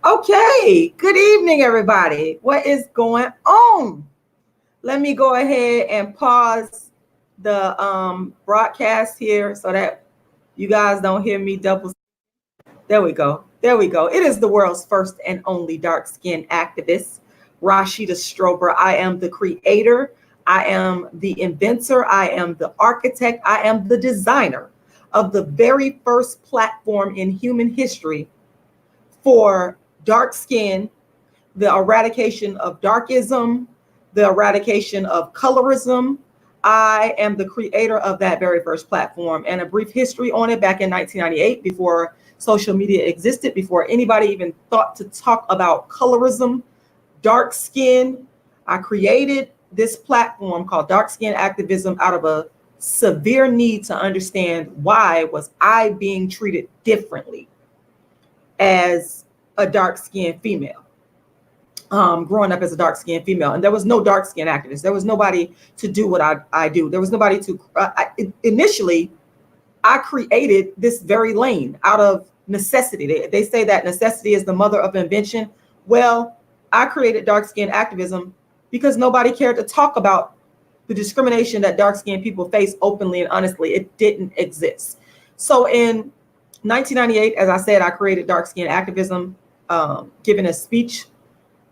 Okay, good evening, everybody. What is going on? Let me go ahead and pause the broadcast here so that you guys don't hear me double. There we go. There we go. It is the world's first and only dark skinned activist, Rashida Strober. I am the creator. I am the inventor. I am the architect. I am the designer of the very first platform in human history for dark skin, the eradication of darkism, the eradication of colorism. I am the creator of that very first platform, and a brief history on it. Back in 1998, before social media existed, before anybody even thought to talk about colorism, dark skin, I created this platform called Dark Skin Activism out of a severe need to understand why was I being treated differently as a dark-skinned female, growing up as a dark-skinned female. And there was no dark-skinned activist. There was nobody to do what I do. There was nobody to, initially, I created this very lane out of necessity. They say that necessity is the mother of invention. Well, I created dark-skinned activism because nobody cared to talk about the discrimination that dark-skinned people face openly and honestly. It didn't exist. So in 1998, as I said, I created dark skin activism, giving a speech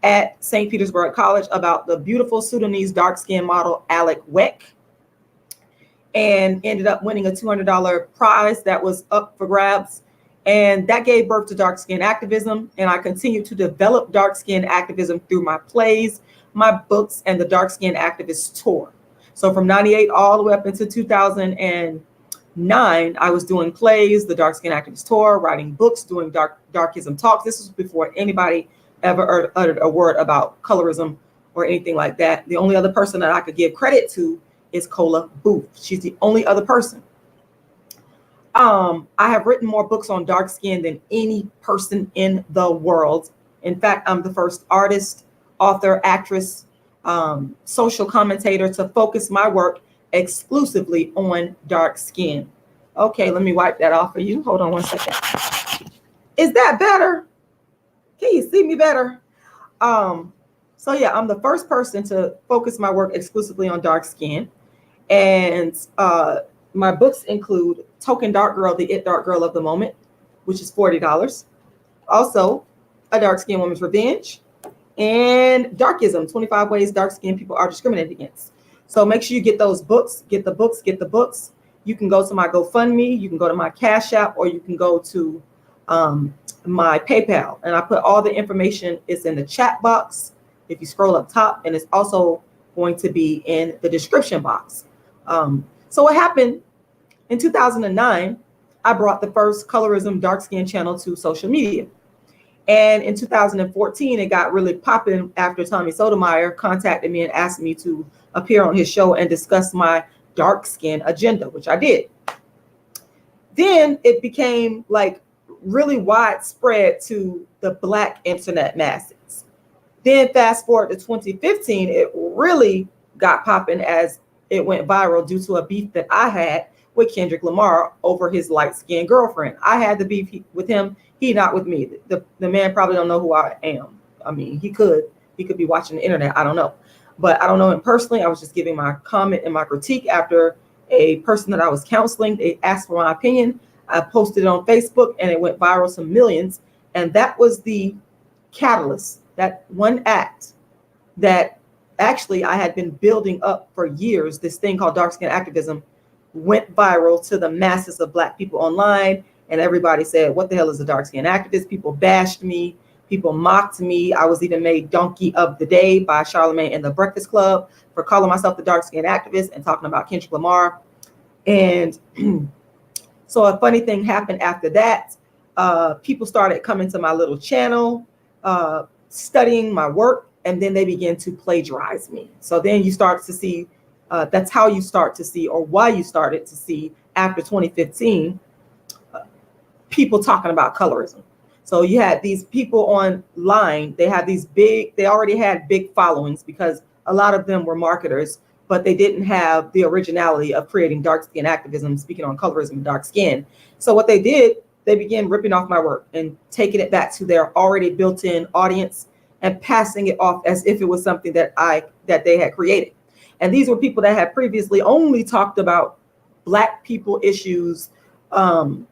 at St. Petersburg College about the beautiful Sudanese dark skin model, Alec Weck, and ended up winning a $200 prize that was up for grabs. And that gave birth to dark skin activism. And I continue to develop dark skin activism through my plays, my books, and the Dark Skin Activist Tour. So from 98 all the way up into 2009, I was doing plays, the Dark Skin Activist Tour, writing books, doing Darkism talks. This was before anybody ever uttered a word about colorism or anything like that. The only other person that I could give credit to is Cola Booth. She's the only other person. I have written more books on dark skin than any person in the world. In fact, I'm the first artist, author, actress, social commentator to focus my work exclusively on dark skin. Okay, let me wipe that off for you. Hold on one second. Is that better? Can you see me better? So yeah, I'm the first person to focus my work exclusively on dark skin. And my books include Token Dark Girl, the It Dark Girl of the Moment, which is $40. Also, A Dark Skinned Woman's Revenge, and Darkism, 25 Ways Dark Skinned People Are Discriminated Against. So make sure you get those books, get the books. You can go to my GoFundMe, you can go to my Cash App, or you can go to my PayPal. And I put all the information, it's in the chat box if you scroll up top, and it's also going to be in the description box. So what happened in 2009, I brought the first colorism dark skin channel to social media. And in 2014, it got really popping after Tommy Sotomayor contacted me and asked me to appear on his show and discuss my dark skin agenda, which I did. Then it became like really widespread to the Black internet masses. Then fast forward to 2015, it really got popping as it went viral due to a beef that I had with Kendrick Lamar over his light-skinned girlfriend. I had the beef with him, he not with me. The man probably don't know who I am. I mean, he could be watching the internet, I don't know. But I don't know him personally. I was just giving my comment and my critique after a person that I was counseling, they asked for my opinion. I posted it on Facebook and it went viral to millions. And that was the catalyst, that one act that actually I had been building up for years. This thing called dark skin activism went viral to the masses of Black people online. And everybody said, what the hell is a dark skin activist? People bashed me. People mocked me. I was even made Donkey of the Day by Charlamagne and the Breakfast Club for calling myself the dark skin activist and talking about Kendrick Lamar. And so a funny thing happened after that. People started coming to my little channel, studying my work, and then they began to plagiarize me. So then you start to see, that's how you start to see, or why you started to see after 2015, people talking about colorism. So you had these people online, they already had big followings because a lot of them were marketers, but they didn't have the originality of creating dark skin activism, speaking on colorism and dark skin. So what they did, they begin ripping off my work and taking it back to their already built-in audience and passing it off as if it was something that they had created. And these were people that had previously only talked about Black people issues in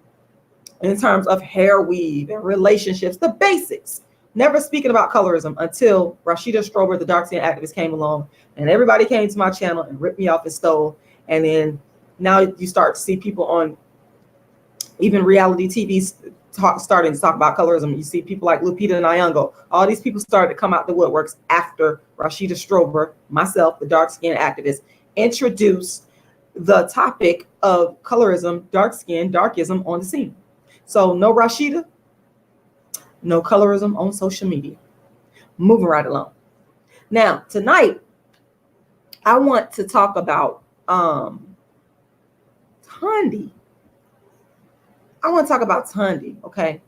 terms of hair weave and relationships, the basics, never speaking about colorism until Rashida Strober, the dark skin activist, came along, and everybody came to my channel and ripped me off and stole. And then now you start to see people on even reality TV starting to talk about colorism. You see people like Lupita Nyong'o. All these people started to come out the woodworks after Rashida Strober, myself, the dark skin activist, introduced the topic of colorism, dark skin, darkism on the scene. So no Rashida, no colorism on social media. Moving right along. Now, tonight, I want to talk about Tundi. I want to talk about Tundi, okay?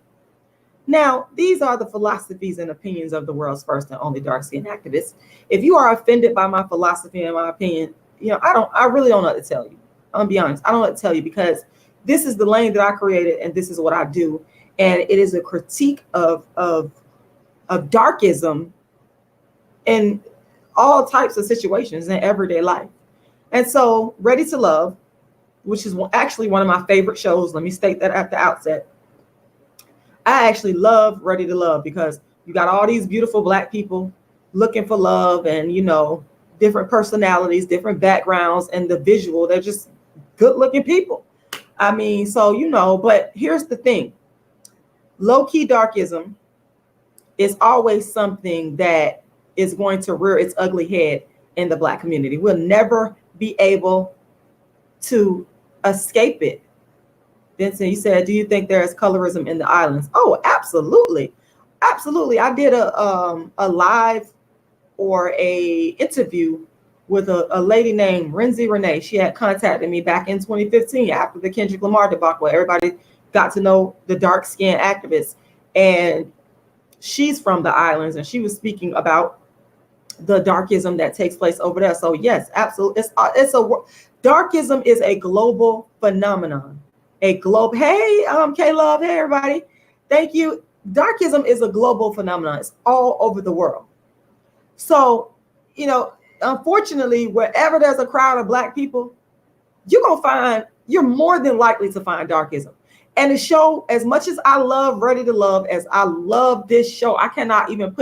Now, these are the philosophies and opinions of the world's first and only dark-skinned activists. If you are offended by my philosophy and my opinion, I really don't know what to tell you. I'm gonna be honest. I don't know what to tell you, because this is the lane that I created and this is what I do. And it is a critique of darkism in all types of situations in everyday life. And so Ready to Love, which is actually one of my favorite shows. Let me state that at the outset. I actually love Ready to Love because you got all these beautiful Black people looking for love and, different personalities, different backgrounds, and the visual. They're just good looking people. I mean, so, but here's the thing. Low-key darkism is always something that is going to rear its ugly head in the Black community. We'll never be able to escape it. Vincent, you said, do you think there is colorism in the islands? Oh, absolutely. Absolutely. I did a live or a interview with a lady named Renzi Renee. She had contacted me back in 2015 after the Kendrick Lamar debacle. Everybody got to know the dark skinned activist. And she's from the islands, and she was speaking about the darkism that takes place over there. So yes, absolutely. Darkism is a global phenomenon. Hey, K-Love, hey, everybody. Thank you. Darkism is a global phenomenon. It's all over the world. So, unfortunately, wherever there's a crowd of Black people, you're more than likely to find darkism. And the show, as much as I love Ready to Love, as I love this show, I cannot even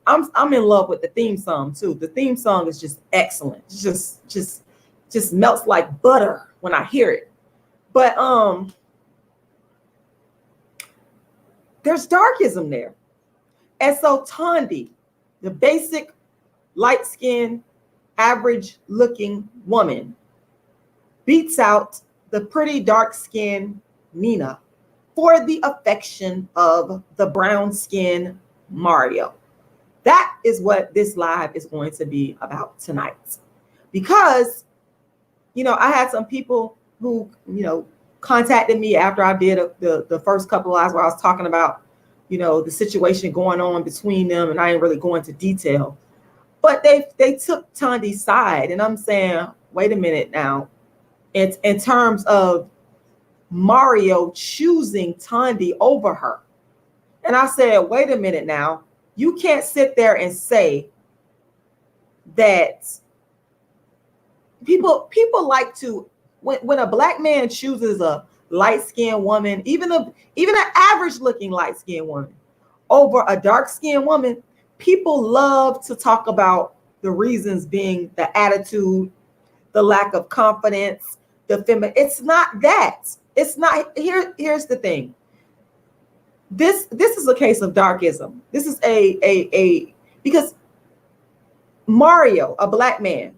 I'm in love with the theme song too. The theme song is just excellent. It's just melts like butter when I hear it. But there's darkism there. And so Tundi, the basic light-skinned, average-looking woman, beats out the pretty dark-skinned Nina for the affection of the brown-skinned Mario. That is what this live is going to be about tonight. Because, I had some people who, contacted me after I did the first couple of lives where I was talking about, the situation going on between them, and I ain't really go into detail. But they took Tundi's side, and I'm saying, wait a minute now. It's in terms of Mario choosing Tundi over her. And I said, wait a minute now. You can't sit there and say that people like to, when a Black man chooses a light-skinned woman, even an average-looking light-skinned woman over a dark-skinned woman, people love to talk about the reasons being the attitude, the lack of confidence, the feminine. It's not that. It's not. Here's the thing. This is a case of darkism. This is because Mario, a Black man,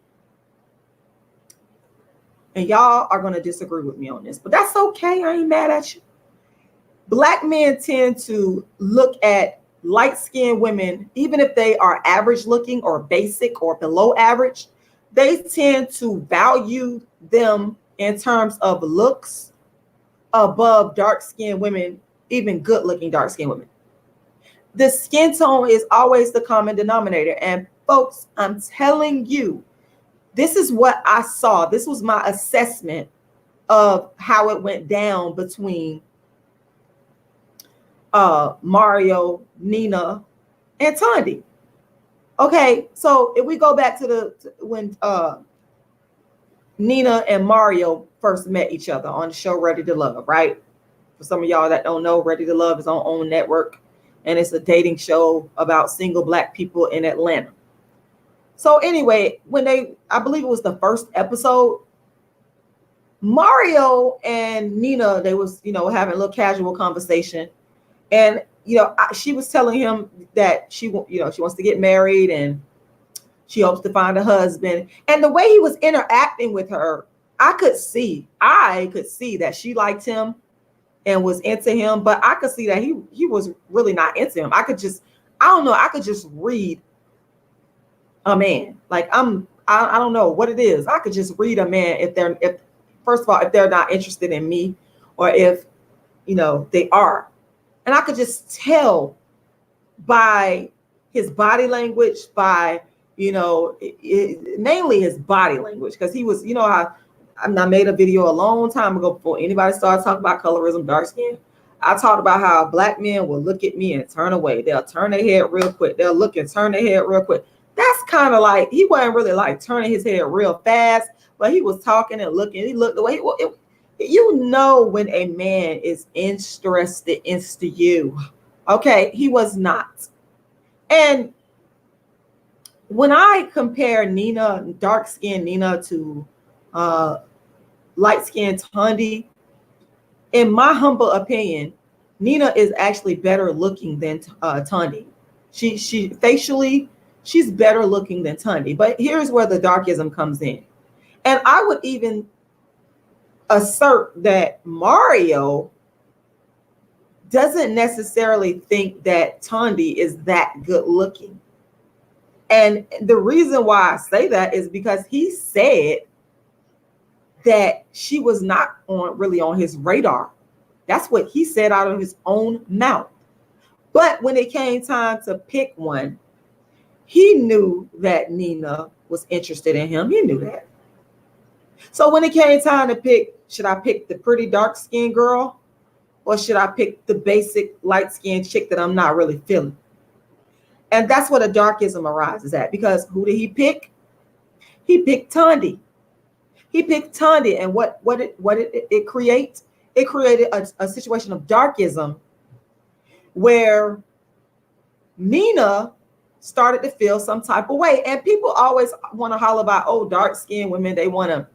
and y'all are going to disagree with me on this, but that's okay. I ain't mad at you. Black men tend to look at light-skinned women, even if they are average looking or basic or below average, they tend to value them in terms of looks above dark-skinned women, even good-looking dark-skinned women. The skin tone is always the common denominator. And folks, I'm telling you, this is what I saw. This was my assessment of how it went down between Mario, Nina, and Tandy. Okay, so if we go back to when Nina and Mario first met each other on the show Ready to Love, right? For some of y'all that don't know, Ready to Love is on OWN Network, and it's a dating show about single Black people in Atlanta. So anyway, I believe it was the first episode, Mario and Nina, they was, having a little casual conversation. And, she was telling him that she wants to get married and she hopes to find a husband. And the way he was interacting with her, I could see that she liked him and was into him, but I could see that he was really not into him. I could just read a man. Like I don't know what it is. I could just read a man if first of all, if they're not interested in me, or if they are. And I could just tell by his body language, by mainly his body language, because he was, I made a video a long time ago before anybody started talking about colorism, dark skin. I talked about how Black men will look at me and turn away. They'll turn their head real quick. They'll look and turn their head real quick. That's kind of like, he wasn't really like turning his head real fast, but he was talking and looking. He looked away. When a man is interested into you. Okay, he was not. And when I compare Nina, dark-skinned Nina, to light-skinned Tandy, in my humble opinion, Nina is actually better looking than Tandy. She facially, she's better looking than Tandy. But here's where the darkism comes in. And I would even assert that Mario doesn't necessarily think that Tandy is that good looking. And the reason why I say that is because he said that she was not really on his radar. That's what he said out of his own mouth. But when it came time to pick one, he knew that Nina was interested in him. He knew that. So when it came time to pick, should I pick the pretty dark-skinned girl, or should I pick the basic light-skinned chick that I'm not really feeling? And that's what a darkism arises at, because who did he pick? He picked Tandy. He picked Tandy, and what did it create? It created a situation of darkism where Nina started to feel some type of way. And people always want to holler about, oh, dark-skinned women, they want to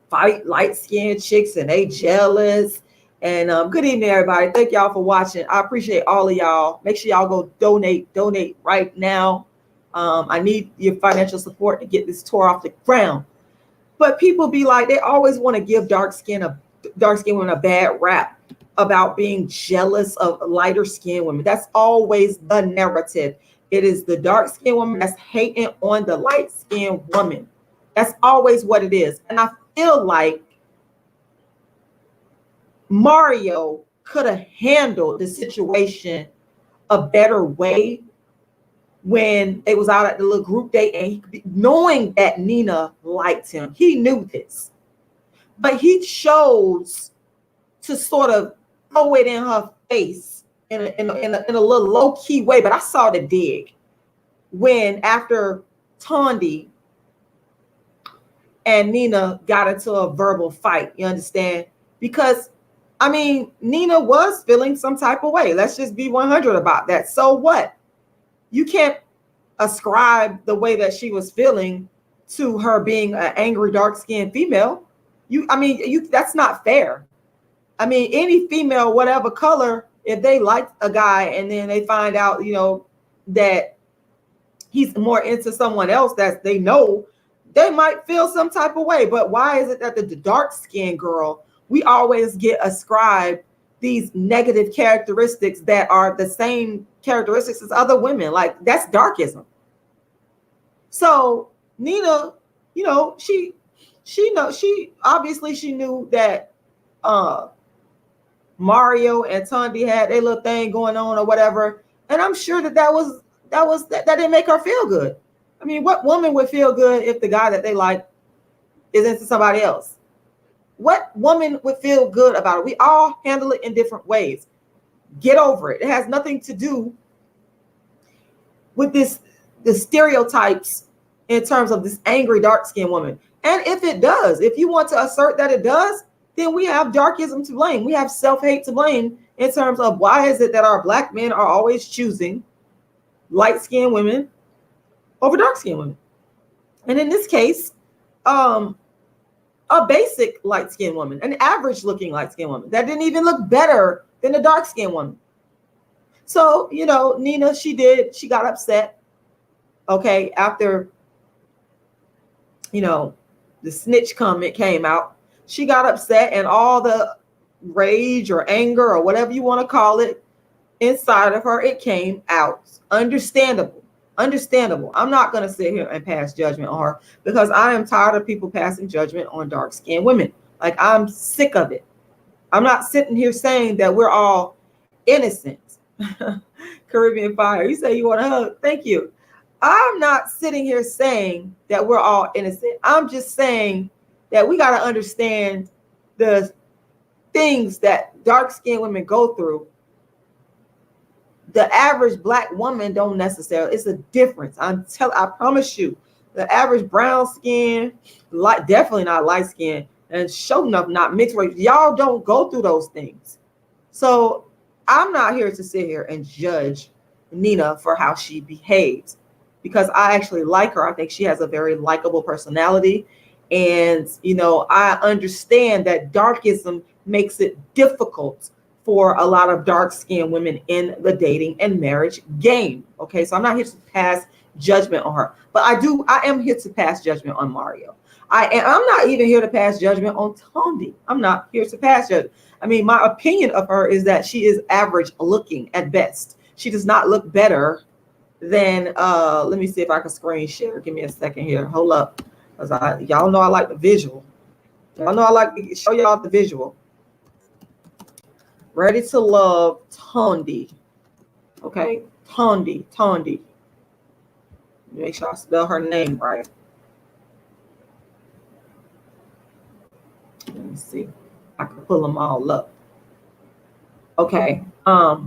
fight light-skinned chicks and they jealous. And good evening, everybody. Thank y'all for watching. I appreciate all of y'all. Make sure y'all go donate right now. I need your financial support to get this tour off the ground. But people be like, they always want to give dark-skinned women a bad rap about being jealous of lighter skinned women. That's always the narrative. It is the dark-skinned woman that's hating on the light-skinned woman. That's always what it is. And I feel like Mario could have handled the situation a better way when it was out at the little group date, and knowing that Nina liked him. He knew this, but he chose to sort of throw it in her face in a little low-key way. But I saw the dig when, after Tandy and Nina got into a verbal fight, you understand? Because I mean, Nina was feeling some type of way. Let's just be 100 about that. So what? You can't ascribe the way that she was feeling to her being an angry, dark-skinned female. That's not fair. I mean, any female, whatever color, if they like a guy and then they find out, that he's more into someone else that they know, they might feel some type of way. But why is it that the dark-skinned girl, we always get ascribed these negative characteristics that are the same characteristics as other women? Like, that's darkism. So Nina, she obviously knew that Mario and Tandy had their little thing going on or whatever, and I'm sure that didn't make her feel good. I mean, what woman would feel good if the guy that they like is into somebody else? What woman would feel good about it? We all handle it in different ways. Get over it. It has nothing to do with the stereotypes in terms of this angry dark-skinned woman. And if it does, if you want to assert that it does, then we have darkism to blame. We have self-hate to blame in terms of why is it that our Black men are always choosing light-skinned women over dark-skinned women. And in this case, a basic light-skinned woman, an average-looking light-skinned woman that didn't even look better than the dark-skinned woman. So, you know, Nina, she got upset, okay, after, you know, the snitch comment came out. She got upset, and all the rage or anger or whatever you want to call it inside of her, it came out. Understandable. I'm not going to sit here and pass judgment on her, because I am tired of people passing judgment on dark-skinned women. Like, I'm sick of it. I'm not sitting here saying that we're all innocent. Caribbean Fire, you say you want a hug? Thank you. I'm not sitting here saying that we're all innocent. I'm just saying that we got to understand the things that dark-skinned women go through. The average Black woman don't necessarily. It's a difference. I promise you, the average brown skin, definitely not light skin, and sure enough not mixed race. Y'all don't go through those things. So I'm not here to sit here and judge Nina for how she behaves, because I actually like her. I think she has a very likable personality. And, you know, I understand that darkism makes it difficult for a lot of dark-skinned women in the dating and marriage game. Okay, so I'm not here to pass judgment on her, but I am here to pass judgment on Mario. I'm not even here to pass judgment on Tondi. I'm not here to pass judgment. I mean, my opinion of her is that she is average looking at best. She does not look better than, let me see if I can screen share. Give me a second here. Hold up. Because y'all know I like the visual. Y'all know I like to show y'all the visual. Ready to Love Tondi. Okay, Tondi. Make sure I spell her name right. Let me see. I can pull them all up. Okay. Let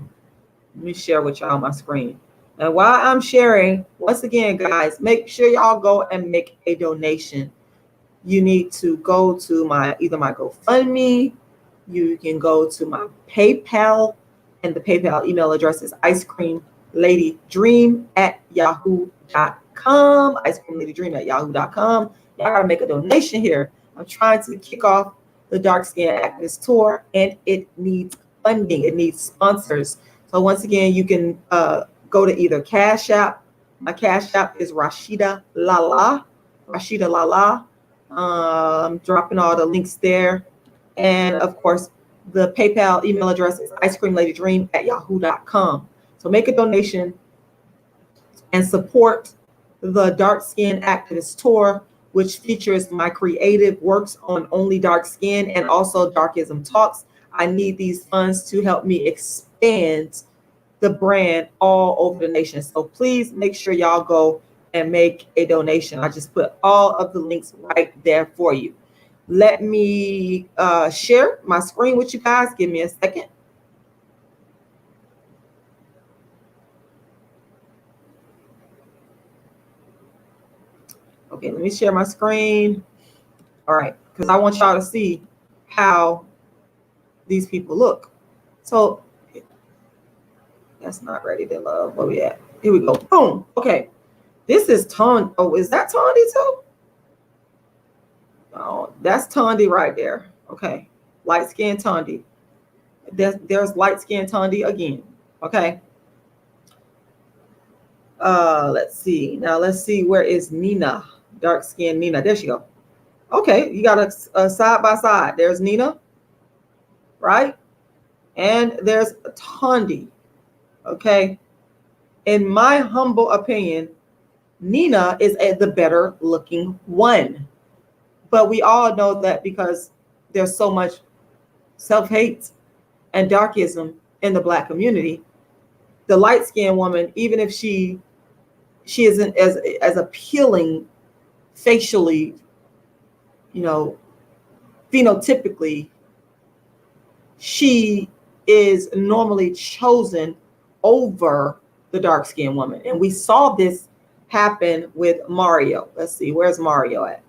me share with y'all my screen. And while I'm sharing, once again, guys, make sure y'all go and make a donation. You need to go to either my GoFundMe. You can go to my PayPal, and the PayPal email address is icecreamladydream@yahoo.com. icecreamladydream@yahoo.com. Y'all gotta make a donation here. I'm trying to kick off the Dark Skin Activist Tour, and it needs funding. It needs sponsors. So once again, you can go to either Cash App. My Cash App is Rashidalala. I'm dropping all the links there. And of course, the PayPal email address is icecreamladydream@yahoo.com. So make a donation and support the Dark Skin Activist Tour, which features my creative works on Only Dark Skin and also Darkism Talks. I need these funds to help me expand the brand all over the nation. So please make sure y'all go and make a donation. I just put all of the links right there for you. Let me share my screen with you guys. Give me a second. Okay, let me share my screen. All right, because I want y'all to see how these people look. So that's not Ready to Love. Where we at? Here we go. Boom. Okay, this is Tondi. Oh, is that Tondi too? Oh, that's Tondi right there. Okay, light skin Tondi. There's light skin Tondi again. Okay. Let's see. Now let's see, where is Nina? Dark skin Nina. There she go. Okay, you got a side by side. There's Nina, right? And there's Tondi. Okay. In my humble opinion, Nina is the better looking one. But we all know that because there's so much self-hate and darkism in the Black community, the light-skinned woman, even if she isn't as appealing facially, you know, phenotypically, she is normally chosen over the dark-skinned woman. And we saw this happen with Mario. Let's see, where's Mario at?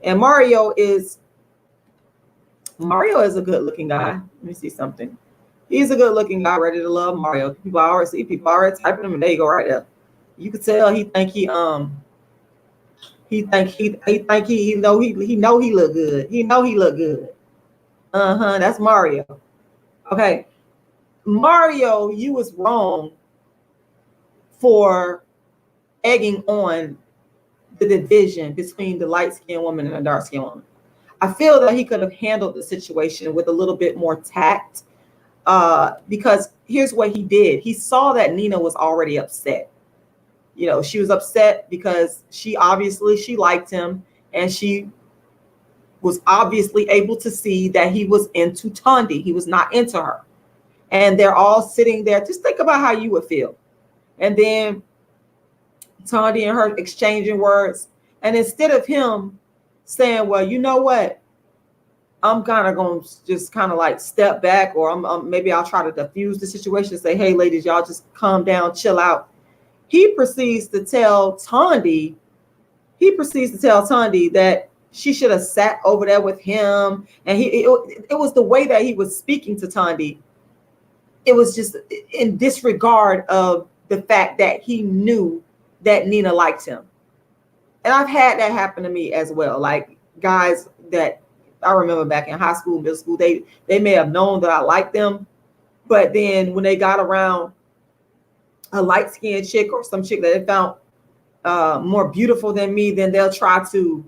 And Mario is a good-looking guy. Let me see something. He's a good-looking guy, ready to love Mario. People already typing him, and there you go, right there. You could tell he know he look good. He know he look good. That's Mario. Okay, Mario, you was wrong for egging on the division between the light-skinned woman and the dark-skinned woman. I feel that he could have handled the situation with a little bit more tact, because here's what he did. He saw that Nina was already upset. You know, she was upset because she liked him, and she was obviously able to see that he was into Tandy. He was not into her. And they're all sitting there. Just think about how you would feel. And then Tandy and her exchanging words. And instead of him saying, well, you know what? I'm kind of going to just kind of like step back, or maybe I'll try to diffuse the situation and say, hey, ladies, y'all just calm down, chill out. He proceeds to tell Tandy that she should have sat over there with him. And it was the way that he was speaking to Tandy. It was just in disregard of the fact that he knew that Nina liked him. And I've had that happen to me as well. Like guys that I remember back in high school, middle school, they may have known that I liked them. But then when they got around a light-skinned chick or some chick that they found more beautiful than me, then they'll try to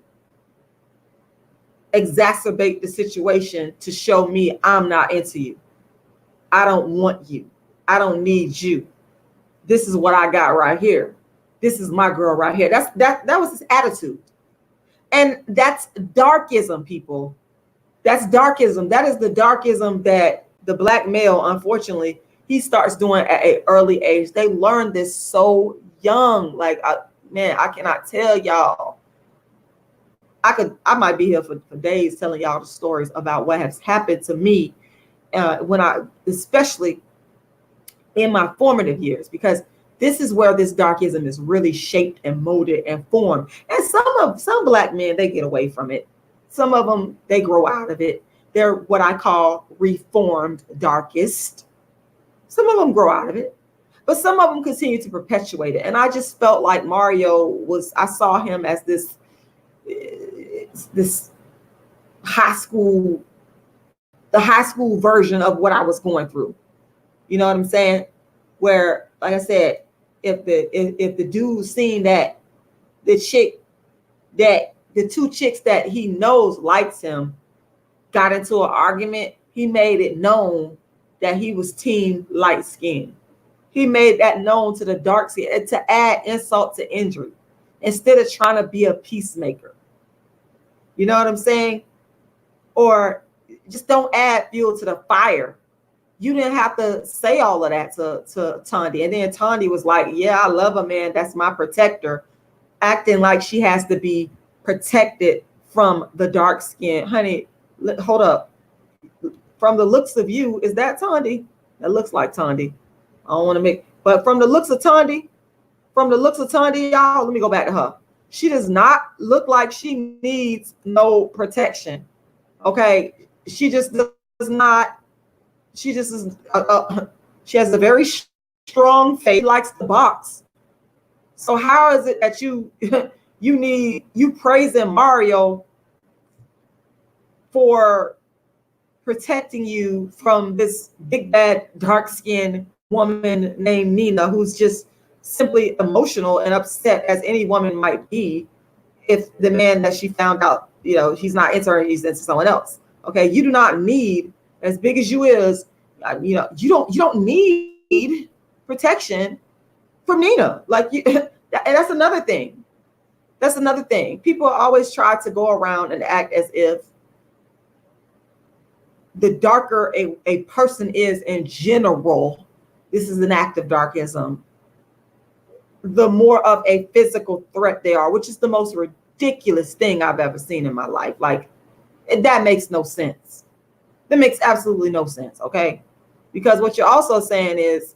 exacerbate the situation to show me I'm not into you. I don't want you. I don't need you. This is what I got right here. This is my girl right here. That was his attitude. And that's darkism, people. That's darkism. That is the darkism that the black male, unfortunately, he starts doing at an early age. They learn this so young. Like, I cannot tell y'all. I might be here for days telling y'all the stories about what has happened to me especially in my formative years, because this is where this darkism is really shaped and molded and formed. And some black men, they get away from it. Some of them, they grow out of it. They're what I call reformed darkist. Some of them grow out of it, but some of them continue to perpetuate it. And I just felt like I saw him as this the high school version of what I was going through. You know what I'm saying? Where, like I said, if the dude seen that the two chicks that he knows likes him got into an argument, he made it known that he was team light skin. He made that known to the dark skin to add insult to injury instead of trying to be a peacemaker. You know what I'm saying? Or just don't add fuel to the fire. You didn't have to say all of that to Tandy. And then Tandy was like, yeah, I love a man. That's my protector. Acting like she has to be protected from the dark skin. Honey, hold up. From the looks of you, is that Tandy? That looks like Tandy. I don't want to but from the looks of Tandy, y'all, let me go back to her. She does not look like she needs no protection. Okay. She just does not. She just is. She has a very strong faith. Likes the box. So how is it that you praising Mario for protecting you from this big bad dark skinned woman named Nina, who's just simply emotional and upset as any woman might be if the man that she found out, he's not into her, he's into someone else. Okay, you do not need, as big as you is, you don't need protection from Nina. And that's another thing. That's another thing. People always try to go around and act as if the darker a person is in general, this is an act of darkism, the more of a physical threat they are, which is the most ridiculous thing I've ever seen in my life. Like, that makes no sense. That makes absolutely no sense, okay? Because what you're also saying is,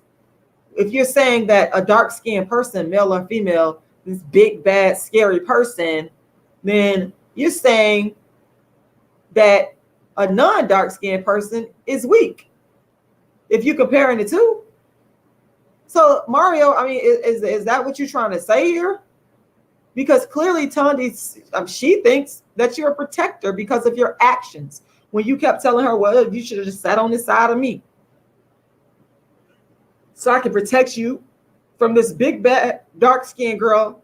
if you're saying that a dark-skinned person, male or female, this big, bad, scary person, then you're saying that a non-dark-skinned person is weak. If you're comparing the two. So Mario, I mean, is that what you're trying to say here? Because clearly Tondi, she thinks that you're a protector because of your actions. When you kept telling her, well, you should have just sat on this side of me, so I can protect you from this big, bad, dark-skinned girl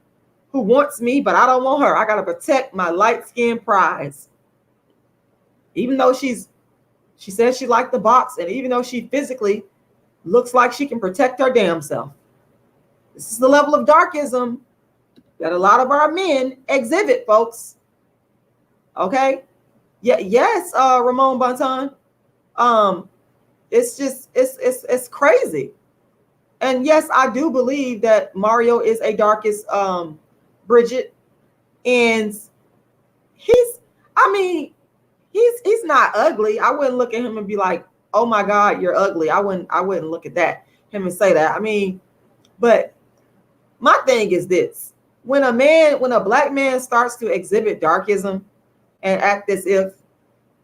who wants me, but I don't want her. I got to protect my light-skinned prize. Even though she says she liked the box, and even though she physically looks like she can protect her damn self. This is the level of darkism that a lot of our men exhibit, folks. Okay? Yeah, yes, Ramon Bonton. It's just, it's crazy. And yes, I do believe that Mario is a darkest Bridget. And he's not ugly. I wouldn't look at him and be like, oh my God, you're ugly. I wouldn't look at him and say that. I mean, but my thing is this: when a black man starts to exhibit darkism and act as if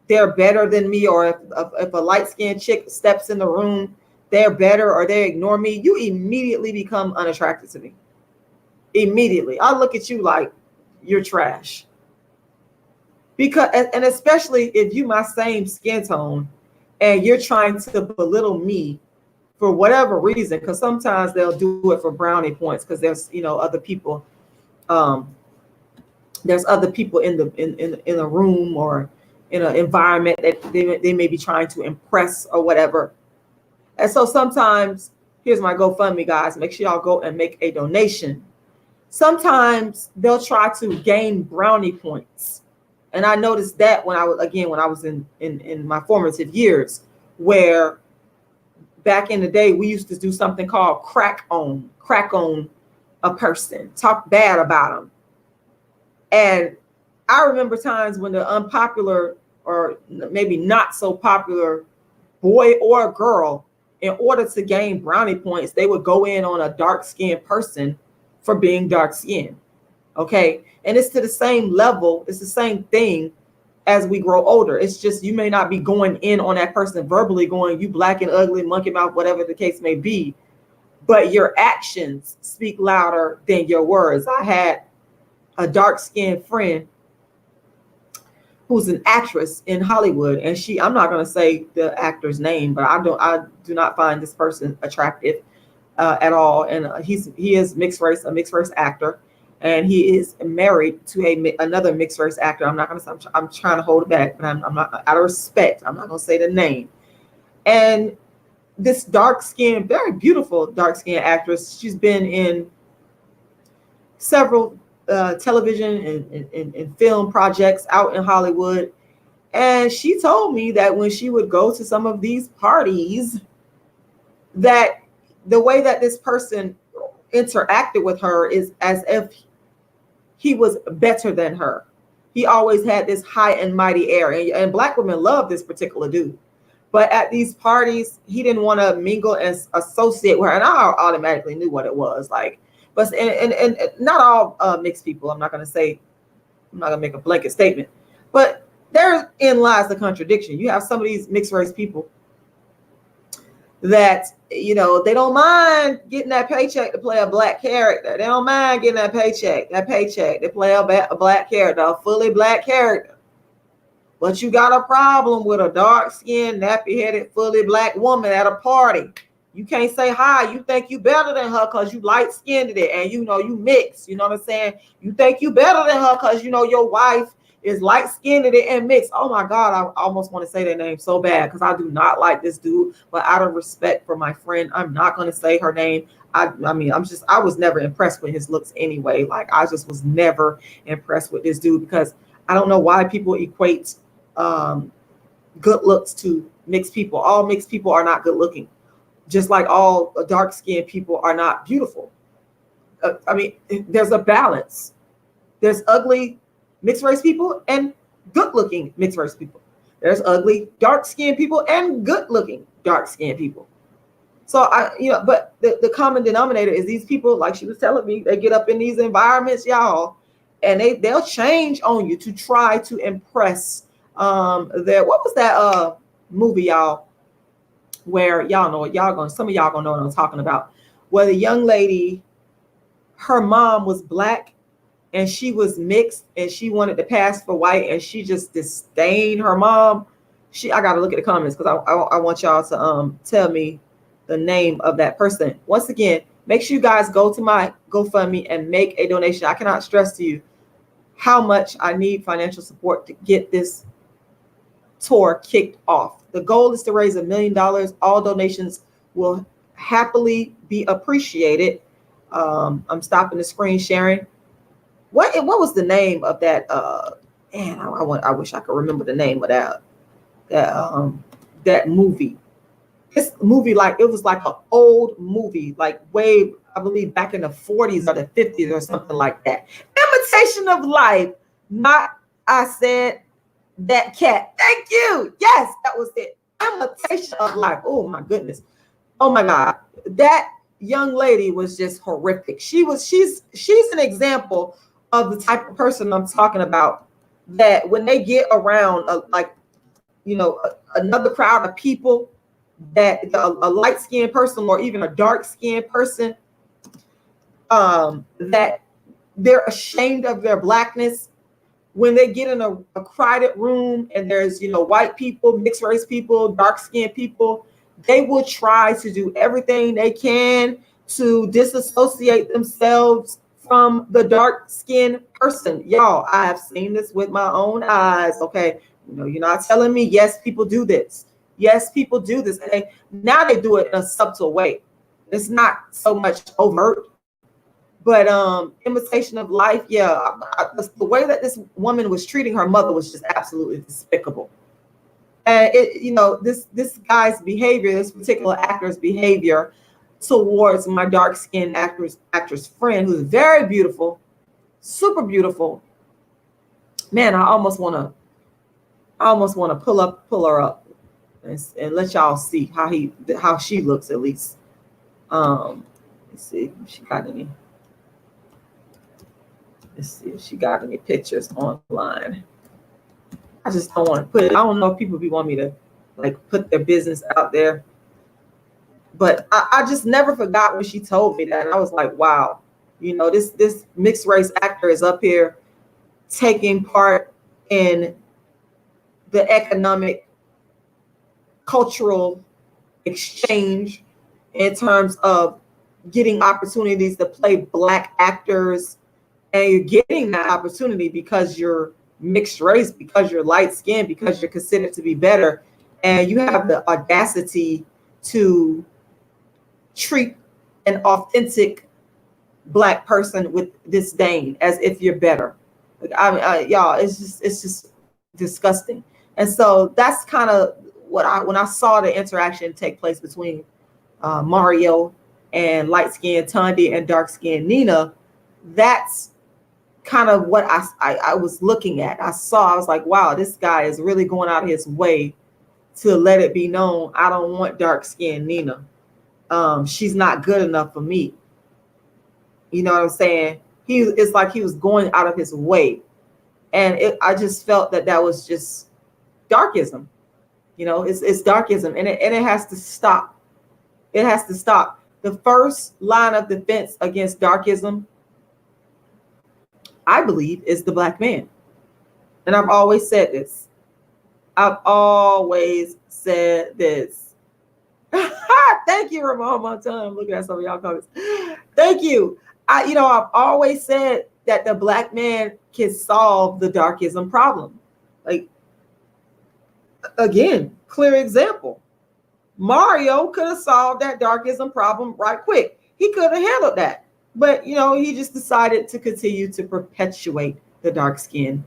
they're better than me, or if a light-skinned chick steps in the room, they're better, or they ignore me, you immediately become unattracted to me. Immediately. I look at you like you're trash. Because, and especially if you my same skin tone and you're trying to belittle me for whatever reason, because sometimes they'll do it for brownie points, because there's other people, there's other people in a room or in an environment that they may be trying to impress or whatever. And so sometimes, here's my GoFundMe, guys. Make sure y'all go and make a donation. Sometimes they'll try to gain brownie points. And I noticed that when I was in my formative years, where back in the day, we used to do something called crack on a person, talk bad about them. And I remember times when the unpopular, or maybe not so popular, boy or girl, in order to gain brownie points, they would go in on a dark-skinned person for being dark-skinned. Okay. And it's to the same level. It's the same thing as we grow older. It's just, you may not be going in on that person verbally, going, you black and ugly, monkey mouth, whatever the case may be, but your actions speak louder than your words. I had a dark-skinned friend who's an actress in Hollywood, and I'm not going to say the actor's name, but I do not find this person attractive at all. And he is a mixed race actor, and he is married to another mixed race actor. I'm not going to say, I'm trying to hold it back, but I'm not, out of respect, I'm not going to say the name. And this dark-skinned, very beautiful dark-skinned actress, she's been in several television and film projects out in Hollywood. And she told me that when she would go to some of these parties, that the way that this person interacted with her is as if he was better than her. He always had this high and mighty air, and black women love this particular dude. But at these parties, he didn't want to mingle and associate with her. And I automatically knew what it was like. But and not all mixed people. I'm not going to make a blanket statement. But therein lies the contradiction. You have some of these mixed race people that, they don't mind getting that paycheck to play a black character. They don't mind getting that paycheck. They play a black character, a fully black character. But you got a problem with a dark-skinned, nappy-headed, fully black woman at a party. You can't say hi. You think you better than her because you light-skinned it, and you mix. You know what I'm saying? You think you better than her because your wife is light-skinned and mixed. Oh my God, I almost want to say their name so bad because I do not like this dude. But out of respect for my friend, I'm not going to say her name. I was never impressed with his looks anyway. Like, I just was never impressed with this dude, because I don't know why people equate good looks to mixed people. All mixed people are not good looking, just like all dark-skinned people are not beautiful. There's a balance. There's ugly mixed race people and good-looking mixed race people. There's ugly, dark-skinned people and good-looking, dark-skinned people. So but the common denominator is these people, like she was telling me, they get up in these environments, y'all, and they'll change on you to try to impress. What was that movie, y'all, where some of y'all gonna know what I'm talking about, where the young lady, her mom was black and she was mixed and she wanted to pass for white and she just disdained her mom. I gotta look at the comments because I want y'all to tell me the name of that person. Once again, make sure you guys go to my GoFundMe and make a donation. I cannot stress to you how much I need financial support to get this tour kicked off. The goal is to raise $1 million. All donations will happily be appreciated. I'm stopping the screen sharing. What was the name of that? Man, I wish I could remember the name of that movie. This movie, like, it was like an old movie, like way, I believe, back in the 40s or the 50s or something like that. Imitation of Life. Not I Said That Cat. Thank you. Yes, that was it. Imitation of Life. Oh my goodness. Oh my God. That young lady was just horrific. She's an example of the type of person I'm talking about, that when they get around another crowd of people, that a light-skinned person or even a dark-skinned person, that they're ashamed of their blackness. When they get in a crowded room and there's white people, mixed race people, dark-skinned people, they will try to do everything they can to disassociate themselves from the dark-skinned person. Y'all, I have seen this with my own eyes. Okay, you're not telling me. Yes, people do this. Yes, people do this. And now they do it in a subtle way. It's not so much overt, but Imitation of Life. Yeah, the way that this woman was treating her mother was just absolutely despicable. And this guy's behavior, this particular actor's behavior towards my dark-skinned actress friend, who's very beautiful, super beautiful. Man, I almost want to pull her up and let y'all see how she looks, at least. Let's see if she got any. Let's see if she got any pictures online. I just don't want to put it. I don't know if people be wanting me to put their business out there. But I just never forgot when she told me that. And I was like, wow, this mixed race actor is up here taking part in the economic, cultural exchange in terms of getting opportunities to play black actors. And you're getting that opportunity because you're mixed race, because you're light skinned, because you're considered to be better. And you have the audacity to treat an authentic black person with disdain as if you're better. Y'all, it's just disgusting. And so that's kind of when I saw the interaction take place between Mario and light-skinned Tandy and dark-skinned Nina, that's kind of what I was looking at. I was like, wow, this guy is really going out of his way to let it be known, I don't want dark-skinned Nina. She's not good enough for me. You know what I'm saying? It's like he was going out of his way. And I just felt that was just darkism. It's darkism, and it has to stop. It has to stop. The first line of defense against darkism, I believe, is the black man. And I've always said this. Thank you, Ramon Montana. I'm looking at some of y'all comments. Thank you. I've always said that the black man can solve the darkism problem. Again, clear example. Mario could have solved that darkism problem right quick. He could have handled that. But, he just decided to continue to perpetuate the dark skin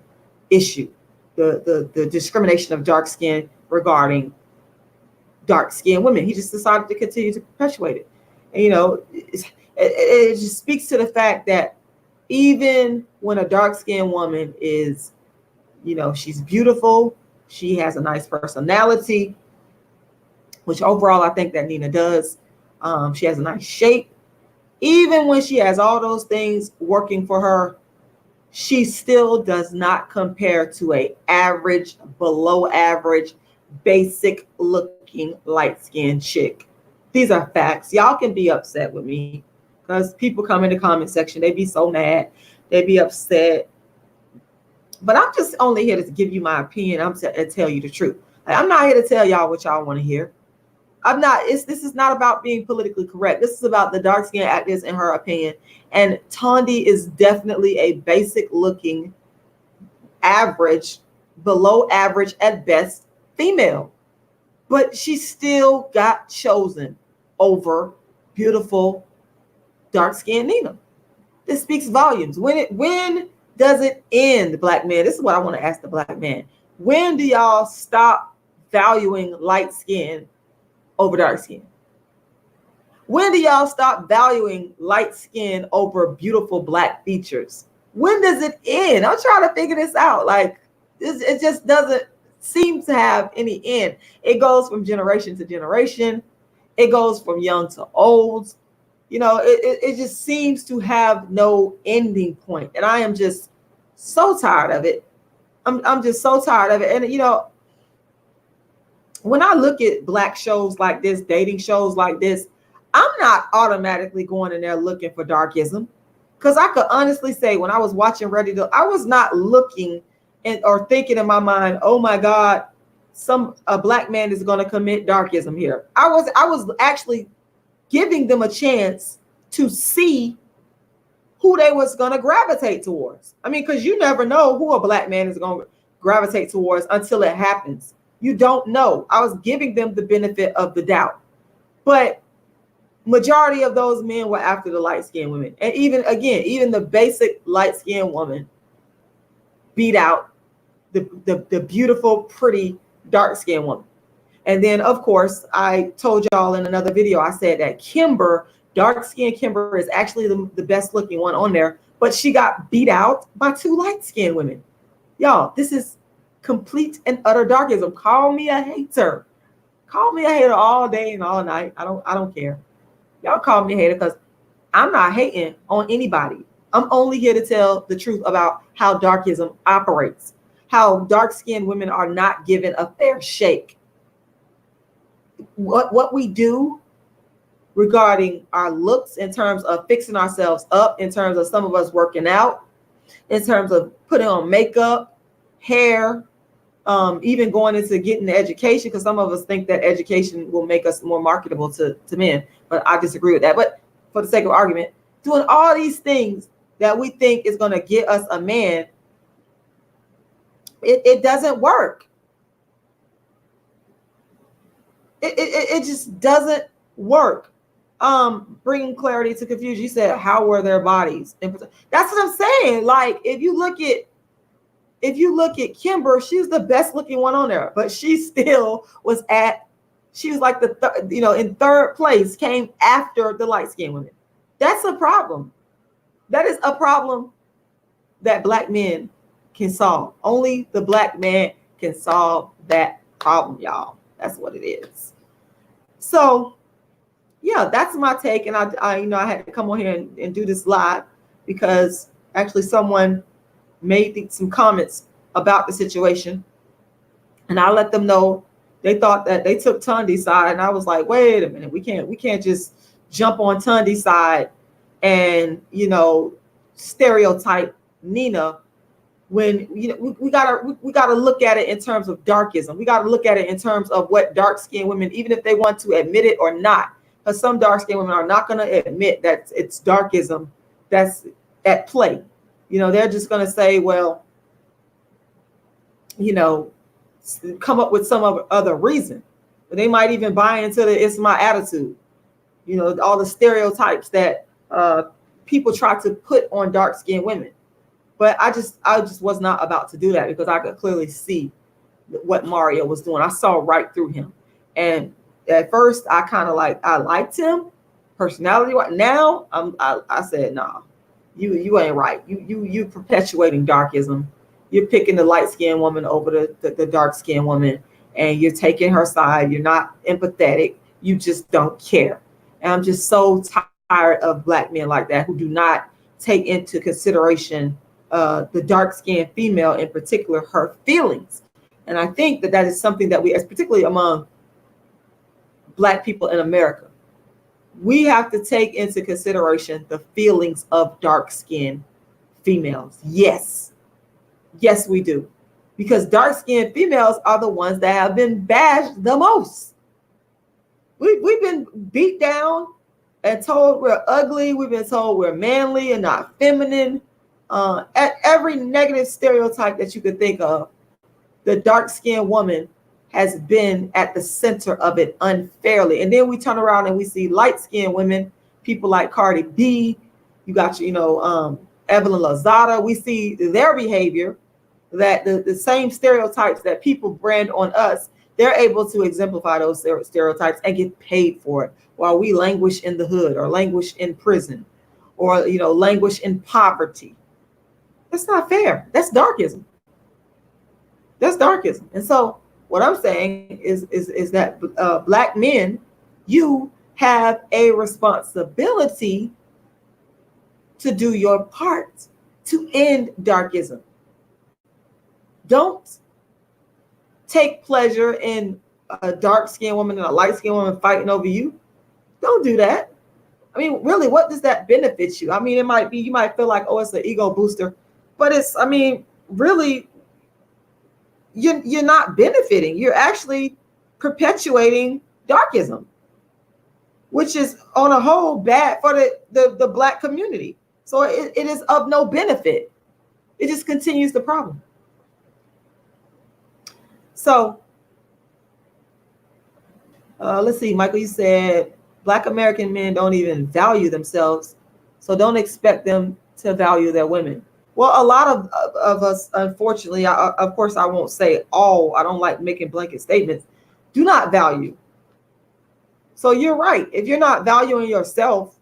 issue, the discrimination of dark skin regarding dark skinned women. He just decided to continue to perpetuate it. And, it just speaks to the fact that even when a dark skinned woman is, she's beautiful, She has a nice personality, which overall I think that Nina does. She has a nice shape. Even when she has all those things working for her, she still does not compare to a average, below average, basic looking light skinned chick. These are facts. Y'all can be upset with me because people come in the comment section, they be so mad, they be upset. But I'm just only here to give you my opinion. I'm to tell you the truth. I'm not here to tell y'all what y'all want to hear. I'm not. This is not about being politically correct. This is about the dark skinned actress and her opinion. And Tondi is definitely a basic looking, average, below average at best female. But she still got chosen over beautiful dark skinned Nina. This speaks volumes. When does it end, black man? This is what I want to ask the black man. When do y'all stop valuing light skin over dark skin? When do y'all stop valuing light skin over beautiful black features? When does it end? I'm trying to figure this out. Like, it just doesn't seem to have any end. It goes from generation to generation. It goes from young to old. You know, it just seems to have no ending point. And I am just so tired of it. I'm just so tired of it. And, you know, when I look at black shows like this, dating shows like this, I'm not automatically going in there looking for darkism. Because I could honestly say when I was watching I was not looking or thinking in my mind, oh my God, a black man is going to commit darkism here. I was actually giving them a chance to see who they was going to gravitate towards. I mean, because you never know who a black man is going to gravitate towards until it happens. You don't know. I was giving them the benefit of the doubt. But majority of those men were after the light-skinned women. And even the basic light-skinned woman beat out the beautiful, pretty, dark-skinned woman. And then, of course, I told y'all in another video, I said that Kimber, dark-skinned Kimber, is actually the best-looking one on there, but she got beat out by two light-skinned women. Y'all, this is complete and utter darkism. Call me a hater. Call me a hater all day and all night. I don't care. Y'all call me a hater because I'm not hating on anybody. I'm only here to tell the truth about how darkism operates, how dark-skinned women are not given a fair shake. What we do regarding our looks in terms of fixing ourselves up, in terms of some of us working out, in terms of putting on makeup, hair, even going into getting the education, because some of us think that education will make us more marketable to men, but I disagree with that. But for the sake of argument, doing all these things that we think is going to get us a man, it doesn't work. It just doesn't work. Bringing clarity to confusion. You said, how were their bodies? That's what I'm saying. Like, if you look at Kimber, she's the best looking one on there, but she still was like in third place, came after the light skinned women. That's a problem. That is a problem that black men can solve. Only the black man can solve that problem, y'all. That's what it is. So yeah, that's my take. And I had to come on here and do this live because actually someone made some comments about the situation, and I let them know they thought that they took Tondi's side, and I was like, wait a minute, we can't just jump on Tondi's side and stereotype Nina when we gotta look at it in terms of darkism. We gotta look at it in terms of what dark-skinned women, even if they want to admit it or not, because some dark-skinned women are not going to admit that it's darkism that's at play. They're just going to say, well, come up with some other reason. But they might even buy into the "it's my attitude." All the stereotypes that people try to put on dark-skinned women. But I just was not about to do that because I could clearly see what Mario was doing. I saw right through him. And at first, I liked him, personality. Now, I said, nah, you ain't right. You perpetuating darkism, you're picking the light-skinned woman over the dark-skinned woman, and you're taking her side. You're not empathetic. You just don't care. And I'm just so tired of black men like that who do not take into consideration the dark-skinned female, in particular, her feelings. And I think that is something that we, as particularly among black people in America, we have to take into consideration the feelings of dark-skinned females. Yes, we do. Because dark-skinned females are the ones that have been bashed the most. We've been beat down and told we're ugly. We've been told we're manly and not feminine. At every negative stereotype that you could think of, the dark-skinned woman has been at the center of it unfairly. And then we turn around and we see light-skinned women, people like Cardi B, you got Evelyn Lozada. We see their behavior, that the same stereotypes that people brand on us, they're able to exemplify those stereotypes and get paid for it, while we languish in the hood or languish in prison or languish in poverty. That's not fair. That's darkism. That's darkism. And so what I'm saying is that black men, you have a responsibility to do your part to end darkism. Don't take pleasure in a dark-skinned woman and a light-skinned woman fighting over you. Don't do that. I mean, really, what does that benefit you? I mean, you might feel like, oh, it's an ego booster, but really, you're not benefiting. You're actually perpetuating darkism, which is on a whole bad for the black community. So it is of no benefit. It just continues the problem. So let's see, Michael, you said Black American men don't even value themselves, so don't expect them to value their women. Well, a lot of us, unfortunately, of course, I won't say all, I don't like making blanket statements, do not value. So you're right. If you're not valuing yourself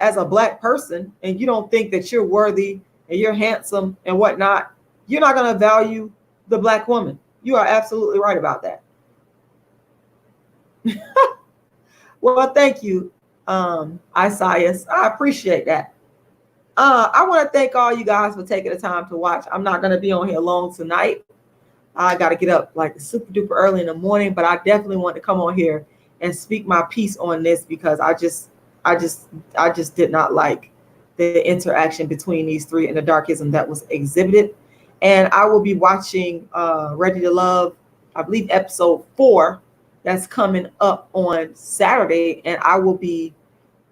as a black person and you don't think that you're worthy and you're handsome and whatnot, you're not going to value the black woman. You are absolutely right about that. Well, thank you, Isaias. I appreciate that. I want to thank all you guys for taking the time to watch. I'm not going to be on here long tonight. I got to get up like super duper early in the morning, but I definitely want to come on here and speak my piece on this, because I just did not like the interaction between these three and the darkism that was exhibited. And I will be watching Ready to Love, I believe episode 4, that's coming up on Saturday. And I will be,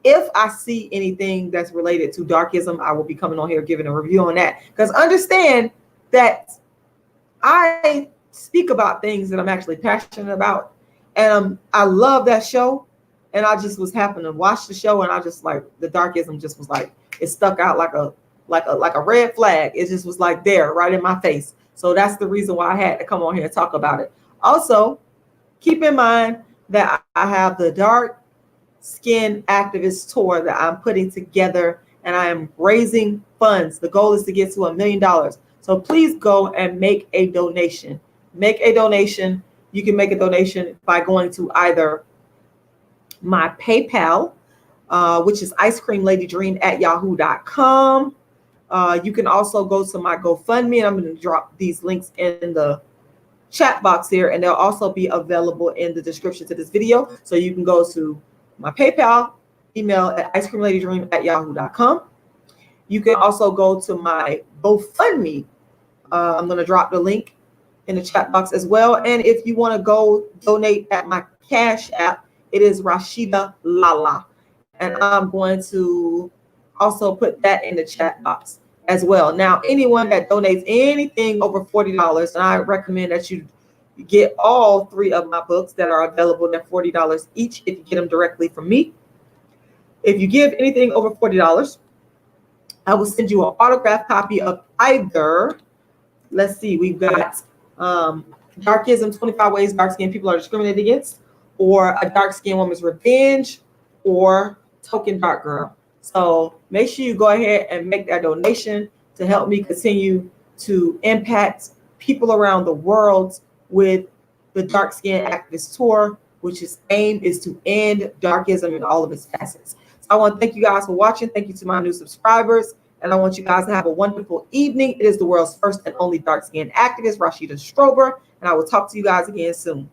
if I see anything that's related to darkism, I will be coming on here giving a review on that. Because understand that I speak about things that I'm actually passionate about. And I love that show. And I just was happening to watch the show, and I just like, the darkism just was like, it stuck out like a red flag. It just was like there right in my face. So that's the reason why I had to come on here and talk about it. Also, keep in mind that I have the Dark Skin Activist Tour that I'm putting together, and I am raising funds. The goal is to get to $1 million. So please go and make a donation. Make a donation. You can make a donation by going to either my PayPal, which is icecreamladydream@yahoo.com. You can also go to my GoFundMe, and I'm going to drop these links in the chat box here, and they'll also be available in the description to this video. So you can go to my PayPal, email at icecreamladydream@yahoo.com. You can also go to my GoFundMe. I'm going to drop the link in the chat box as well. And if you want to go donate at my Cash App, it is Rashidalala. And I'm going to also put that in the chat box as well. Now, anyone that donates anything over $40, and I recommend that you get all 3 of my books that are available at $40 each if you get them directly from me. If you give anything over $40, I will send you an autographed copy of either, let's see, we've got Darkism, 25 Ways Dark-Skinned People Are Discriminated Against, or A Dark-Skinned Woman's Revenge, or Token Dark Girl. So make sure you go ahead and make that donation to help me continue to impact people around the world with the Dark Skin Activist Tour, which its aim is to end darkism in all of its facets. So I want to thank you guys for watching. Thank you to my new subscribers. And I want you guys to have a wonderful evening. It is the world's first and only dark skin activist, Rashida Strober. And I will talk to you guys again soon.